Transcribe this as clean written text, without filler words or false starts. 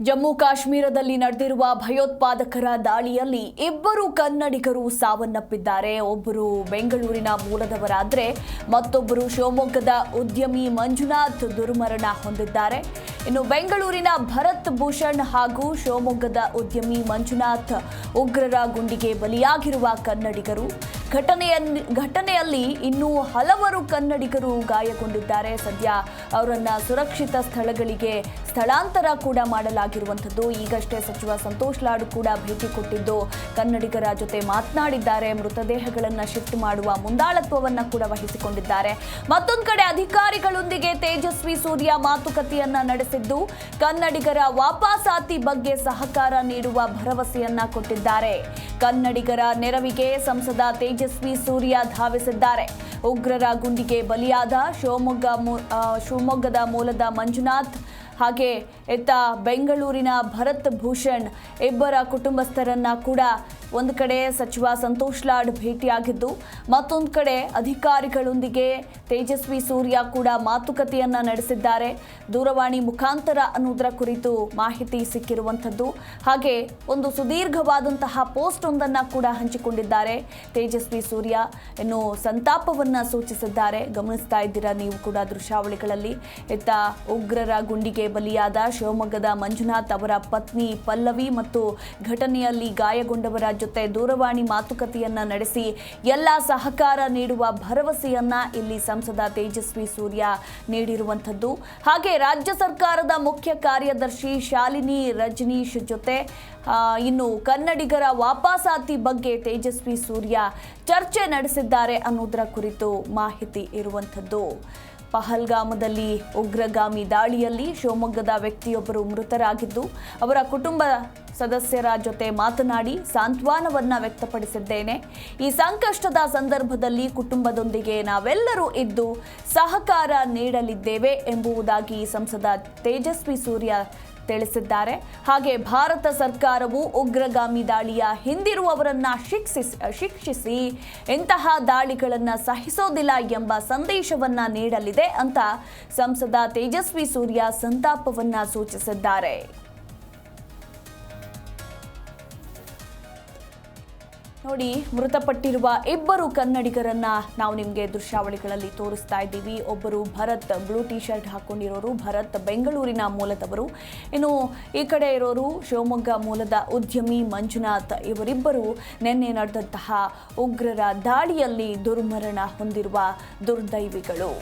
ಜಮ್ಮು ಕಾಶ್ಮೀರದಲ್ಲಿ ನಡೆದಿರುವ ಭಯೋತ್ಪಾದಕರ ದಾಳಿಯಲ್ಲಿ ಇಬ್ಬರು ಕನ್ನಡಿಗರು ಸಾವನ್ನಪ್ಪಿದ್ದಾರೆ. ಒಬ್ಬರು ಬೆಂಗಳೂರಿನ ಮೂಲದವರಾದರೆ ಮತ್ತೊಬ್ಬರು ಶಿವಮೊಗ್ಗದ ಉದ್ಯಮಿ ಮಂಜುನಾಥ್ ದುರ್ಮರಣ ಹೊಂದಿದ್ದಾರೆ. ಇನ್ನು ಬೆಂಗಳೂರಿನ ಭರತ್ ಭೂಷಣ್ ಹಾಗೂ ಶಿವಮೊಗ್ಗದ ಉದ್ಯಮಿ ಮಂಜುನಾಥ್ ಉಗ್ರರ ಗುಂಡಿಗೆ ಬಲಿಯಾಗಿರುವ ಕನ್ನಡಿಗರು. ಘಟನೆಯಲ್ಲಿ ಇನ್ನೂ ಹಲವರು ಕನ್ನಡಿಗರು ಗಾಯಗೊಂಡಿದ್ದಾರೆ. ಸದ್ಯ ಅವರನ್ನ ಸುರಕ್ಷಿತ ಸ್ಥಳಗಳಿಗೆ ಸ್ಥಳಾಂತರ ಕೂಡ ಮಾಡಲಾಗಿರುವಂಥದ್ದು. ಈಗಷ್ಟೇ ಸಚಿವ ಸಂತೋಷ್ ಲಾಡ್ ಕೂಡ ಭೇಟಿ ಕೊಟ್ಟಿದ್ದು ಕನ್ನಡಿಗರ ಜೊತೆ ಮಾತನಾಡಿದ್ದಾರೆ. ಮೃತದೇಹಗಳನ್ನು ಶಿಫ್ಟ್ ಮಾಡುವ ಮುಂದಾಳತ್ವವನ್ನು ಕೂಡ ವಹಿಸಿಕೊಂಡಿದ್ದಾರೆ. ಮತ್ತೊಂದು ಕಡೆ ಅಧಿಕಾರಿಗಳೊಂದಿಗೆ ತೇಜಸ್ವಿ ಸೂರ್ಯ ಮಾತುಕತೆಯನ್ನ ನಡೆಸಿದ್ದು ಕನ್ನಡಿಗರ ವಾಪಸಾತಿ ಬಗ್ಗೆ ಸಹಕಾರ ನೀಡುವ ಭರವಸೆಯನ್ನ ಕೊಟ್ಟಿದ್ದಾರೆ. ಕನ್ನಡಿಗರ ನೆರವಿಗೆ ಸಂಸದ ತೇಜಸ್ವಿ ಸೂರ್ಯ ಧಾವಿಸಿದ್ದಾರೆ. ಉಗ್ರರ ಗುಂಡಿಗೆ ಬಲಿಯಾದ ಶಿವಮೊಗ್ಗದ ಮೂಲದ ಮಂಜುನಾಥ್ ಹಾಗೆ ಬೆಂಗಳೂರಿನ ಭರತ್ ಭೂಷಣ್ ಇಬ್ಬರ ಕುಟುಂಬಸ್ಥರನ್ನ ಕೂಡ ಒಂದು ಕಡೆ ಸಚಿವ ಸಂತೋಷ್ ಲಾಡ್ ಭೇಟಿಯಾಗಿದ್ದು ಮತ್ತೊಂದು ಕಡೆ ಅಧಿಕಾರಿಗಳೊಂದಿಗೆ ತೇಜಸ್ವಿ ಸೂರ್ಯ ಕೂಡ ಮಾತುಕತೆಯನ್ನ ನಡೆಸಿದ್ದಾರೆ. ದೂರವಾಣಿ ಮುಖಾಂತರ ಅನ್ನೋದರ ಕುರಿತು ಮಾಹಿತಿ ಸಿಕ್ಕಿರುವಂಥದ್ದು. ಹಾಗೆ ಒಂದು ಸುದೀರ್ಘವಾದಂತಹ ಪೋಸ್ಟ್ ಒಂದನ್ನು ಕೂಡ ಹಂಚಿಕೊಂಡಿದ್ದಾರೆ ತೇಜಸ್ವಿ ಸೂರ್ಯ. ಇನ್ನು ಸಂತಾಪವನ್ನ ಸೂಚಿಸಿದ್ದಾರೆ. ಗಮನಿಸ್ತಾ ಇದ್ದೀರಾ ನೀವು ಕೂಡ ದೃಶ್ಯಾವಳಿಗಳಲ್ಲಿ. ಉಗ್ರರ ಗುಂಡಿಗೆ ಬಲಿಯಾದ ಶಿವಮೊಗ್ಗದ ಮಂಜುನಾಥ್ ಅವರ ಪತ್ನಿ ಪಲ್ಲವಿ ಮತ್ತು ಘಟನೆಯಲ್ಲಿ ಗಾಯಗೊಂಡವರ ಜೊತೆ ದೂರವಾಣಿ ಮಾತುಕತೆಯನ್ನ ನಡೆಸಿ ಎಲ್ಲ ಸಹಕಾರ ನೀಡುವ ಭರವಸೆಯನ್ನ ಇಲ್ಲಿ ಸಂಸದ ತೇಜಸ್ವಿ ಸೂರ್ಯ ನೀಡಿರುವಂಥದ್ದು. ಹಾಗೆ ರಾಜ್ಯ ಸರ್ಕಾರದ ಮುಖ್ಯ ಕಾರ್ಯದರ್ಶಿ ಶಾಲಿನಿ ರಜನೀಶ್ ಜೊತೆ ಇನ್ನು ಕನ್ನಡಿಗರ ವಾಪಸಾತಿ ಬಗ್ಗೆ ತೇಜಸ್ವಿ ಸೂರ್ಯ ಚರ್ಚೆ ನಡೆಸಿದ್ದಾರೆ ಅನ್ನೋದರ ಕುರಿತು ಮಾಹಿತಿ ಇರುವಂಥದ್ದು. ಪಹಲ್ಗಾಮದಲ್ಲಿ ಉಗ್ರಗಾಮಿ ದಾಳಿಯಲ್ಲಿ ಶಿವಮೊಗ್ಗದ ವ್ಯಕ್ತಿಯೊಬ್ಬರು ಮೃತರಾಗಿದ್ದು ಅವರ ಕುಟುಂಬ ಸದಸ್ಯರ ಜೊತೆ ಮಾತನಾಡಿ ಸಾಂತ್ವನವನ್ನ ವ್ಯಕ್ತಪಡಿಸಿದ್ದೇನೆ. ಈ ಸಂಕಷ್ಟದ ಸಂದರ್ಭದಲ್ಲಿ ಕುಟುಂಬದೊಂದಿಗೆ ನಾವೆಲ್ಲರೂ ಇದ್ದು ಸಹಕಾರ ನೀಡಲಿದ್ದೇವೆ ಎಂಬುದಾಗಿ ಸಂಸದ ತೇಜಸ್ವಿ ಸೂರ್ಯ ತಿಳಿಸಿದ್ದಾರೆ. ಹಾಗೆ ಭಾರತ ಸರ್ಕಾರವು ಉಗ್ರಗಾಮಿ ದಾಳಿಯ ಹಿಂದಿರುವವರನ್ನ ಶಿಕ್ಷಿಸಿ ಇಂತಹ ದಾಳಿಗಳನ್ನು ಸಹಿಸೋದಿಲ್ಲ ಎಂಬ ಸಂದೇಶವನ್ನ ನೀಡಲಿದೆ ಅಂತ ಸಂಸದ ತೇಜಸ್ವಿ ಸೂರ್ಯ ಸಂತಾಪವನ್ನ ಸೂಚಿಸಿದ್ದಾರೆ. ನೋಡಿ, ಮೃತಪಟ್ಟಿರುವ ಇಬ್ಬರು ಕನ್ನಡಿಗರನ್ನ ನಾವು ನಿಮಗೆ ದೃಶ್ಯಾವಳಿಗಳಲ್ಲಿ ತೋರಿಸ್ತಾ ಇದ್ದೀವಿ. ಒಬ್ಬರು ಭರತ್, ಬ್ಲೂ ಟಿ ಶರ್ಟ್ ಹಾಕೊಂಡಿರೋರು ಭರತ್ ಬೆಂಗಳೂರಿನ ಮೂಲದವರು. ಇನ್ನು ಈ ಕಡೆ ಇರೋರು ಶಿವಮೊಗ್ಗ ಮೂಲದ ಉದ್ಯಮಿ ಮಂಜುನಾಥ್. ಇವರಿಬ್ಬರು ನಿನ್ನೆ ನಡೆದಂತಹ ಉಗ್ರರ ದಾಳಿಯಲ್ಲಿ ದುರ್ಮರಣ ಹೊಂದಿರುವ ದುರ್ದೈವಿಗಳು.